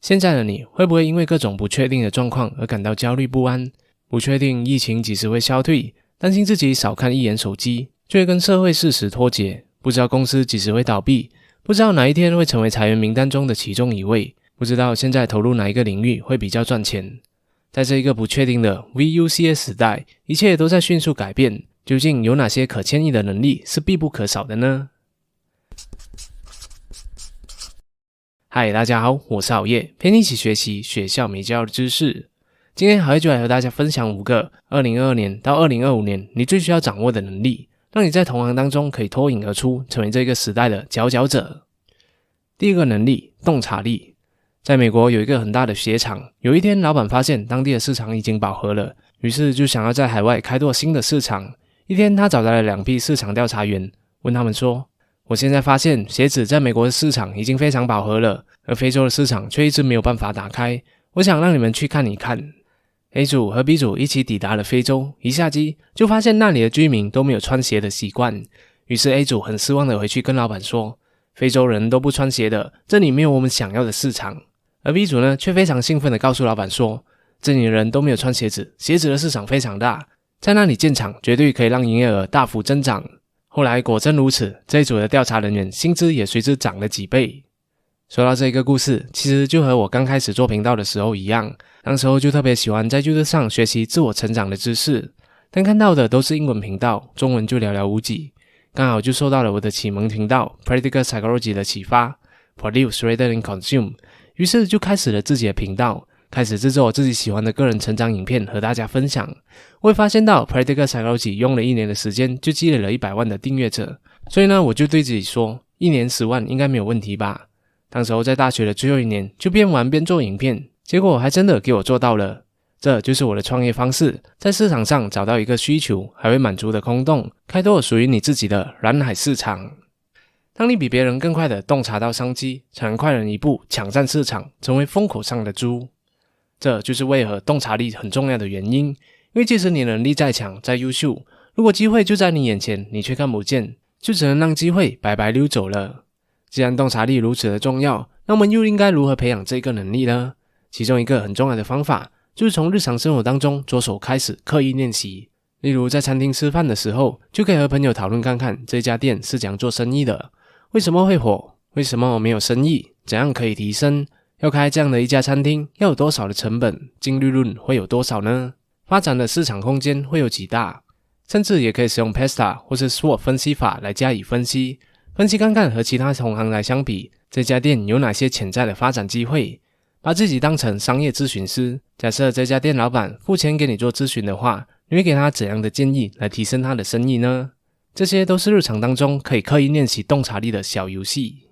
现在的你会不会因为各种不确定的状况而感到焦虑不安？不确定疫情几时会消退，担心自己少看一眼手机就会跟社会事实脱节，不知道公司几时会倒闭，不知道哪一天会成为裁员名单中的其中一位，不知道现在投入哪一个领域会比较赚钱。在这一个不确定的 VUCA 时代，一切都在迅速改变，究竟有哪些可迁移的能力是必不可少的呢？嗨，大家好，我是郝烨，陪你一起学习学校没教的知识。今天郝烨就来和大家分享5个2022年到2025年你最需要掌握的能力，让你在同行当中可以脱颖而出，成为这个时代的佼佼者。第一个能力，洞察力。在美国有一个很大的鞋厂，有一天老板发现当地的市场已经饱和了，于是就想要在海外开拓新的市场。一天他找来了2批市场调查员，问他们说，我现在发现鞋子在美国的市场已经非常饱和了，而非洲的市场却一直没有办法打开，我想让你们去看一看。A 组和 B 组一起抵达了非洲，一下机就发现那里的居民都没有穿鞋的习惯，于是 A 组很失望的回去跟老板说，非洲人都不穿鞋的，这里没有我们想要的市场。而 B 组呢，却非常兴奋的告诉老板说，这里的人都没有穿鞋子，鞋子的市场非常大，在那里建厂绝对可以让营业额大幅增长。后来果真如此，这一组的调查人员薪资也随之涨了几倍。说到这个故事，其实就和我刚开始做频道的时候一样，当时候就特别喜欢在 YouTube 上学习自我成长的知识，但看到的都是英文频道，中文就寥寥无几。刚好就受到了我的启蒙频道 Practical Psychology 的启发， Produce Rather than Consume， 于是就开始了自己的频道，开始制作自己喜欢的个人成长影片和大家分享。我会发现到 Practical Psychology 用了1年的时间就积累了100万的订阅者，所以呢，我就对自己说，1年10万应该没有问题吧。当时候在大学的最后1年就边玩边做影片，结果还真的给我做到了。这就是我的创业方式，在市场上找到一个需求还会满足的空洞，开拓属于你自己的蓝海市场。当你比别人更快的洞察到商机，才能快人一步抢占市场，成为风口上的猪。这就是为何洞察力很重要的原因，因为即使你能力再强再优秀，如果机会就在你眼前，你却看不见，就只能让机会白白溜走了。既然洞察力如此的重要，那我们又应该如何培养这个能力呢？其中一个很重要的方法，就是从日常生活当中着手开始刻意练习。例如在餐厅吃饭的时候，就可以和朋友讨论看看这家店是怎样做生意的，为什么会火，为什么没有生意，怎样可以提升，要开这样的一家餐厅要有多少的成本，净利润会有多少呢？发展的市场空间会有几大？甚至也可以使用 PESTA 或是 SWOT 分析法来加以分析看看和其他同行来相比，这家店有哪些潜在的发展机会。把自己当成商业咨询师，假设这家店老板付钱给你做咨询的话，你会给他怎样的建议来提升他的生意呢？这些都是日常当中可以刻意练习洞察力的小游戏。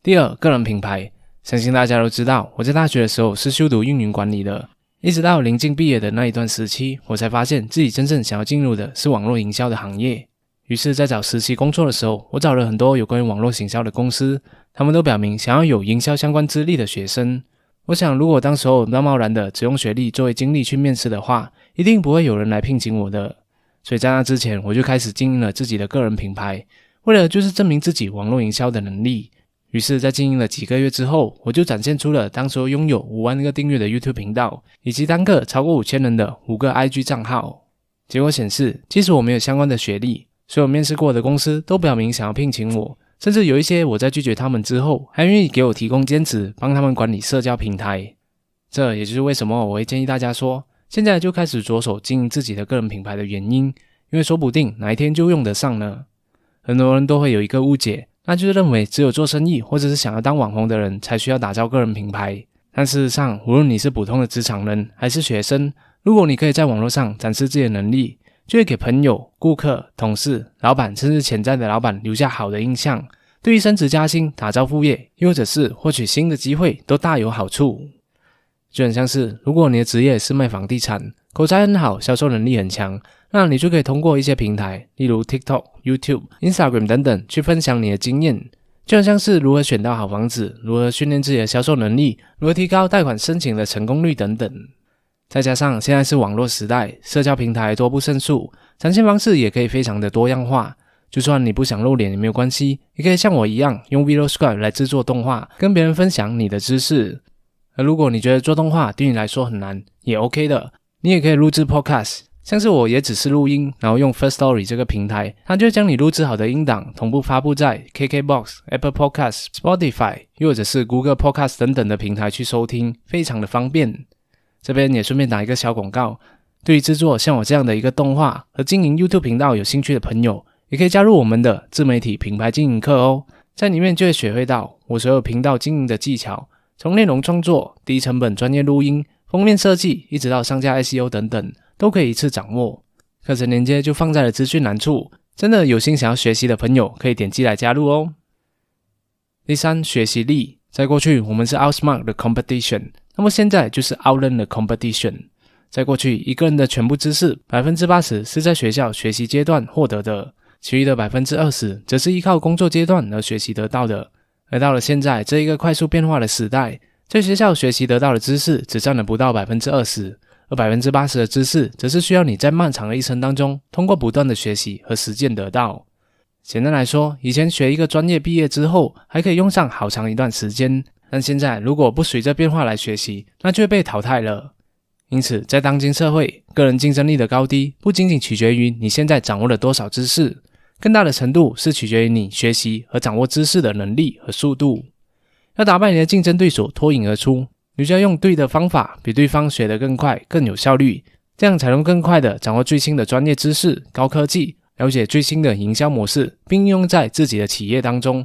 第二，个人品牌。相信大家都知道，我在大学的时候是修读运营管理的，一直到临近毕业的那一段时期，我才发现自己真正想要进入的是网络营销的行业。于是在找实习工作的时候，我找了很多有关于网络行销的公司，他们都表明想要有营销相关资历的学生。我想如果当时候贸然的只用学历作为经历去面试的话，一定不会有人来聘请我的。所以在那之前，我就开始经营了自己的个人品牌，为了就是证明自己网络营销的能力。于是在经营了几个月之后，我就展现出了当时候拥有5万个订阅的 YouTube 频道，以及单个超过5000人的5个 IG 账号。结果显示，即使我没有相关的学历，所有面试过的公司都表明想要聘请我，甚至有一些我在拒绝他们之后，还愿意给我提供兼职，帮他们管理社交平台。这也就是为什么我会建议大家说，现在就开始着手经营自己的个人品牌的原因，因为说不定哪一天就用得上呢。很多人都会有一个误解，那就是认为只有做生意或者是想要当网红的人才需要打造个人品牌。但事实上，无论你是普通的职场人还是学生，如果你可以在网络上展示自己的能力，就会给朋友、顾客、同事、老板甚至潜在的老板留下好的印象，对于升职加薪、打造副业，又或者是获取新的机会都大有好处。就很像是如果你的职业是卖房地产，口才很好，销售能力很强，那你就可以通过一些平台，例如 TikTok、YouTube、Instagram 等等去分享你的经验，就很像是如何选到好房子，如何训练自己的销售能力，如何提高贷款申请的成功率等等。再加上现在是网络时代，社交平台多不胜数，展现方式也可以非常的多样化。就算你不想露脸也没有关系，也可以像我一样用 VlogScribe 来制作动画，跟别人分享你的知识。而如果你觉得做动画对你来说很难，也 OK 的，你也可以录制 podcast， 像是我也只是录音，然后用 Firstory 这个平台，它就将你录制好的音档同步发布在 KKBOX、Apple Podcast、Spotify 又或者是 Google Podcast 等等的平台去收听，非常的方便。这边也顺便打一个小广告，对于制作像我这样的一个动画和经营 YouTube 频道有兴趣的朋友，也可以加入我们的自媒体品牌经营课哦，在里面就会学会到我所有频道经营的技巧，从内容创作、低成本专业录音、封面设计，一直到上架 SEO 等等，都可以一次掌握。课程连接就放在了资讯栏处，真的有心想要学习的朋友可以点击来加入哦。第三，学习力。在过去我们是 outsmart the competition， 那么现在就是 outlearn the competition。 在过去一个人的全部知识 80% 是在学校学习阶段获得的，其余的 20% 则是依靠工作阶段而学习得到的。而到了现在这一个快速变化的时代，在学校学习得到的知识只占了不到 20%， 而 80% 的知识则是需要你在漫长的一生当中通过不断的学习和实践得到。简单来说，以前学一个专业毕业之后还可以用上好长一段时间，但现在如果不随着变化来学习，那就会被淘汰了。因此在当今社会，个人竞争力的高低不仅仅取决于你现在掌握了多少知识，更大的程度是取决于你学习和掌握知识的能力和速度。要打败你的竞争对手脱颖而出，你就要用对的方法，比对方学得更快更有效率，这样才能更快地掌握最新的专业知识、高科技，了解最新的营销模式，并应用在自己的企业当中。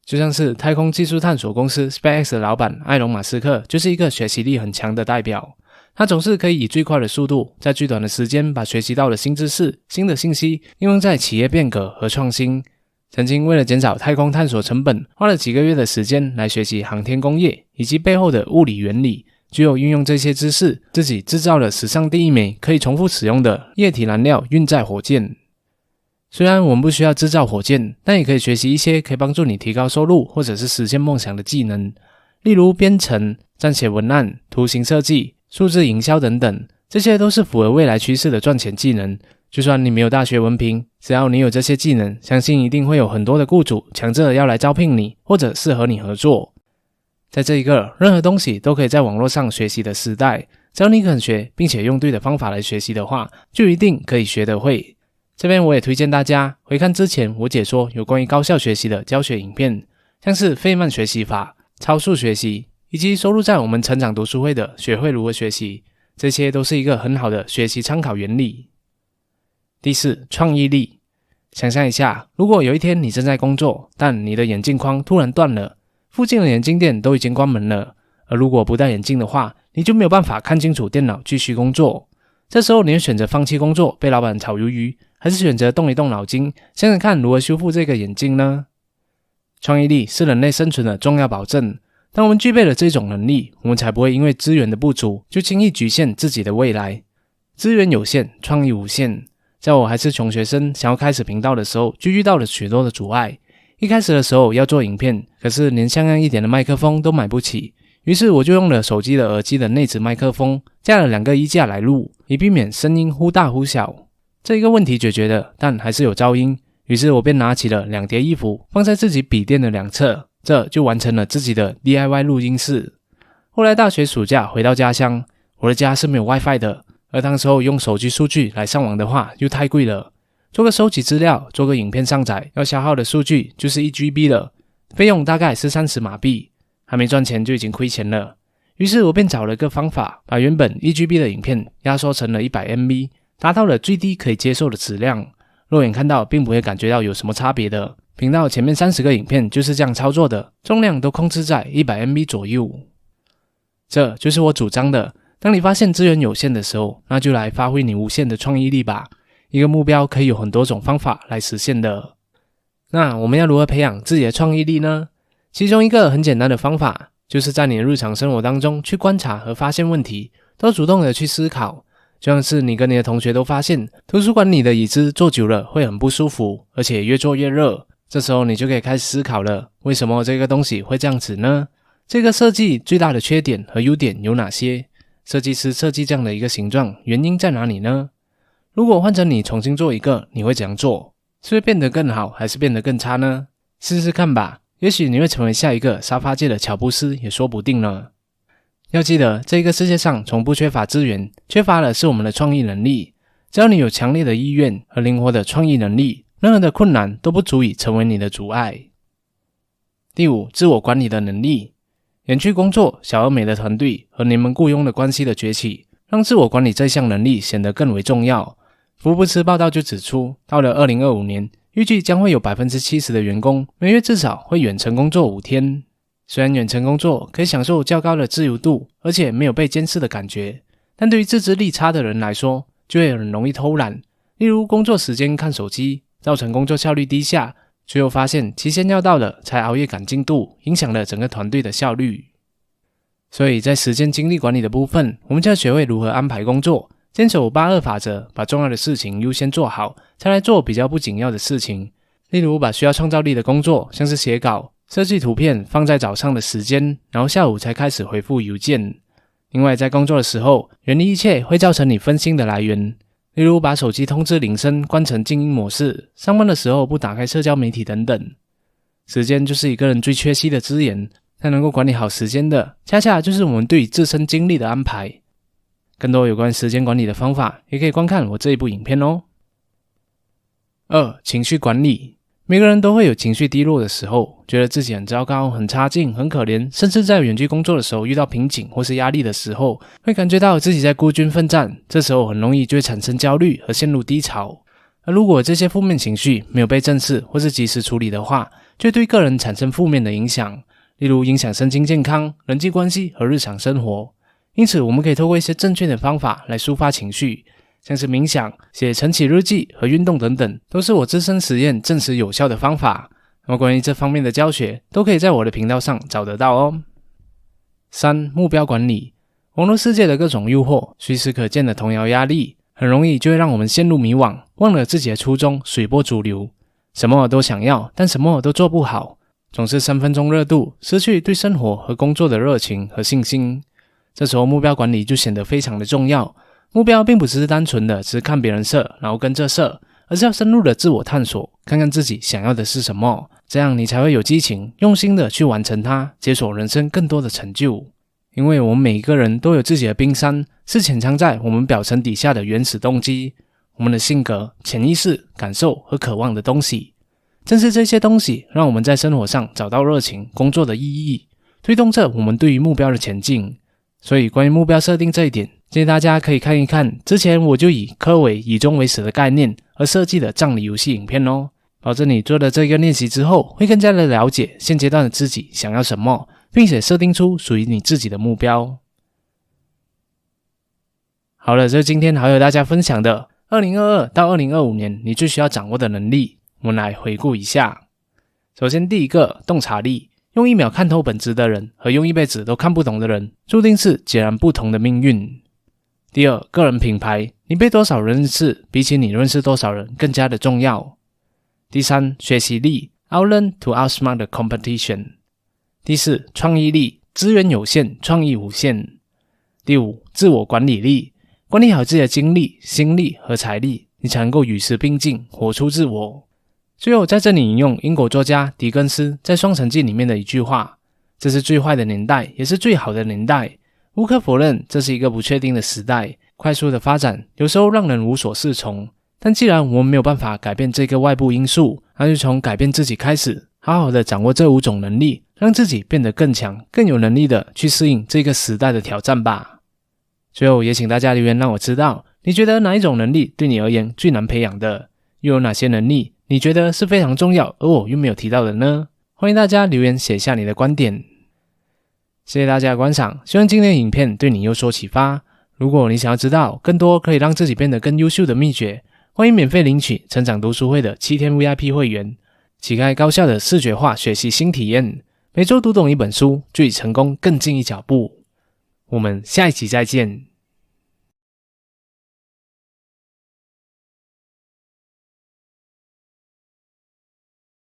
就像是太空技术探索公司 SpaceX 的老板埃隆·马斯克就是一个学习力很强的代表。他总是可以以最快的速度，在最短的时间把学习到的新知识、新的信息应用在企业变革和创新。曾经为了减少太空探索成本，花了几个月的时间来学习航天工业以及背后的物理原理，只有运用这些知识，自己制造了史上第一枚可以重复使用的液体燃料运载火箭。虽然我们不需要制造火箭，但也可以学习一些可以帮助你提高收入或者是实现梦想的技能，例如编程、撰写文案、图形设计、数字营销等等，这些都是符合未来趋势的赚钱技能。就算你没有大学文凭，只要你有这些技能，相信一定会有很多的雇主抢着要来招聘你，或者是和你合作。在这一个任何东西都可以在网络上学习的时代，只要你肯学，并且用对的方法来学习的话，就一定可以学得会。这边我也推荐大家回看之前我解说有关于高效学习的教学影片，像是费曼学习法、超速学习，以及收录在我们成长读书会的学会如何学习，这些都是一个很好的学习参考原理。第四，创意力。想象一下，如果有一天你正在工作，但你的眼镜框突然断了，附近的眼镜店都已经关门了，而如果不戴眼镜的话，你就没有办法看清楚电脑继续工作。这时候你会选择放弃工作被老板炒鱿鱼，还是选择动一动脑筋，想想看如何修复这个眼镜呢？创意力是人类生存的重要保证，当我们具备了这种能力，我们才不会因为资源的不足就轻易局限自己的未来。资源有限，创意无限。在我还是穷学生想要开始频道的时候，就遇到了许多的阻碍。一开始的时候要做影片，可是连像样一点的麦克风都买不起，于是我就用了手机的耳机的内置麦克风，加了2个衣架来录，以避免声音忽大忽小。这一个问题解决了，但还是有噪音，于是我便拿起了2叠衣服放在自己笔电的两侧，这就完成了自己的 DIY 录音室。后来大学暑假回到家乡，我的家是没有 WiFi 的，而当时候用手机数据来上网的话又太贵了，做个收集资料，做个影片上载，要消耗的数据就是 1GB 了，费用大概是30马币，还没赚钱就已经亏钱了。于是我便找了个方法，把原本 1GB 的影片压缩成了 100MB， 达到了最低可以接受的质量，肉眼看到并不会感觉到有什么差别的。频道前面30个影片就是这样操作的，重量都控制在 100MB 左右。这就是我主张的，当你发现资源有限的时候，那就来发挥你无限的创意力吧。一个目标可以有很多种方法来实现的。那我们要如何培养自己的创意力呢？其中一个很简单的方法，就是在你的日常生活当中去观察和发现问题，都主动的去思考。就像是你跟你的同学都发现图书馆里的椅子坐久了会很不舒服，而且越坐越热，这时候你就可以开始思考了，为什么这个东西会这样子呢？这个设计最大的缺点和优点有哪些？设计师设计这样的一个形状，原因在哪里呢？如果换成你重新做一个，你会怎样做？是会变得更好，还是变得更差呢？试试看吧，也许你会成为下一个沙发界的乔布斯也说不定呢。要记得，这个世界上从不缺乏资源，缺乏的是我们的创意能力。只要你有强烈的意愿和灵活的创意能力，任何的困难都不足以成为你的阻碍。第五，自我管理的能力。远距工作、小而美的团队和联盟雇佣的关系的崛起，让自我管理这项能力显得更为重要。福布斯报道就指出，到了2025年，预计将会有 70% 的员工每月至少会远程工作5天。虽然远程工作可以享受较高的自由度，而且没有被监视的感觉，但对于自制力差的人来说，就会很容易偷懒，例如工作时间看手机，造成工作效率低下，最后发现期限要到了才熬夜赶进度，影响了整个团队的效率。所以在时间精力管理的部分，我们就要学会如何安排工作，坚守582法则，把重要的事情优先做好，才来做比较不紧要的事情。例如把需要创造力的工作，像是写稿、设计图片放在早上的时间，然后下午才开始回复邮件。另外在工作的时候，远离一切会造成你分心的来源，例如把手机通知铃声关成静音模式，上班的时候不打开社交媒体等等。时间就是一个人最缺稀的资源，但能够管理好时间的，恰恰就是我们对自身精力的安排。更多有关时间管理的方法，也可以观看我这一部影片哦。2. 情绪管理。每个人都会有情绪低落的时候，觉得自己很糟糕、很差劲、很可怜，甚至在远距工作的时候遇到瓶颈或是压力的时候，会感觉到自己在孤军奋战，这时候很容易就会产生焦虑和陷入低潮。而如果这些负面情绪没有被正视或是及时处理的话，就会对个人产生负面的影响，例如影响身心健康、人际关系和日常生活。因此我们可以透过一些正确的方法来抒发情绪，像是冥想、写晨起日记和运动等等，都是我自身实验证实有效的方法。那么关于这方面的教学，都可以在我的频道上找得到哦。3. 目标管理。网络世界的各种诱惑，随时可见的童谣压力，很容易就会让我们陷入迷惘，忘了自己的初衷，随波逐流，什么都想要，但什么都做不好，总是3分钟热度，失去对生活和工作的热情和信心。这时候目标管理就显得非常的重要。目标并不只是单纯的只是看别人设然后跟着设，而是要深入的自我探索，看看自己想要的是什么，这样你才会有激情，用心的去完成它，解锁人生更多的成就。因为我们每一个人都有自己的冰山，是潜藏在我们表层底下的原始动机，我们的性格、潜意识、感受和渴望的东西。正是这些东西让我们在生活上找到热情、工作的意义，推动着我们对于目标的前进。所以关于目标设定这一点，建议大家可以看一看之前我就以科为以终为始的概念而设计的葬礼游戏影片哦，保证你做了这个练习之后，会更加的了解现阶段的自己想要什么，并且设定出属于你自己的目标。好了，这是今天好友大家分享的2022到2025年你最需要掌握的能力，我们来回顾一下。首先第一个，洞察力。用1秒看透本质的人和用一辈子都看不懂的人，注定是截然不同的命运。第二，个人品牌。你被多少人认识，比起你认识多少人更加的重要。第三，学习力。Outlearn to outsmart the competition。第四，创意力。资源有限，创意无限。第五，自我管理力。管理好自己的精力、心力和财力，你才能够与时并进，活出自我。最后在这里引用英国作家狄更斯在《双城记》里面的一句话，这是最坏的年代，也是最好的年代。无可否认，这是一个不确定的时代，快速的发展有时候让人无所适从，但既然我们没有办法改变这个外部因素，那就从改变自己开始，好好的掌握这5种能力，让自己变得更强，更有能力的去适应这个时代的挑战吧。最后也请大家留言让我知道，你觉得哪一种能力对你而言最难培养的，又有哪些能力你觉得是非常重要而我又没有提到的呢？欢迎大家留言写下你的观点。谢谢大家的观赏，希望今天的影片对你有所启发。如果你想要知道更多可以让自己变得更优秀的秘诀，欢迎免费领取成长读书会的7天 VIP 会员，启开高效的视觉化学习新体验，每周读懂一本书，距离成功更近一脚步。我们下一期再见。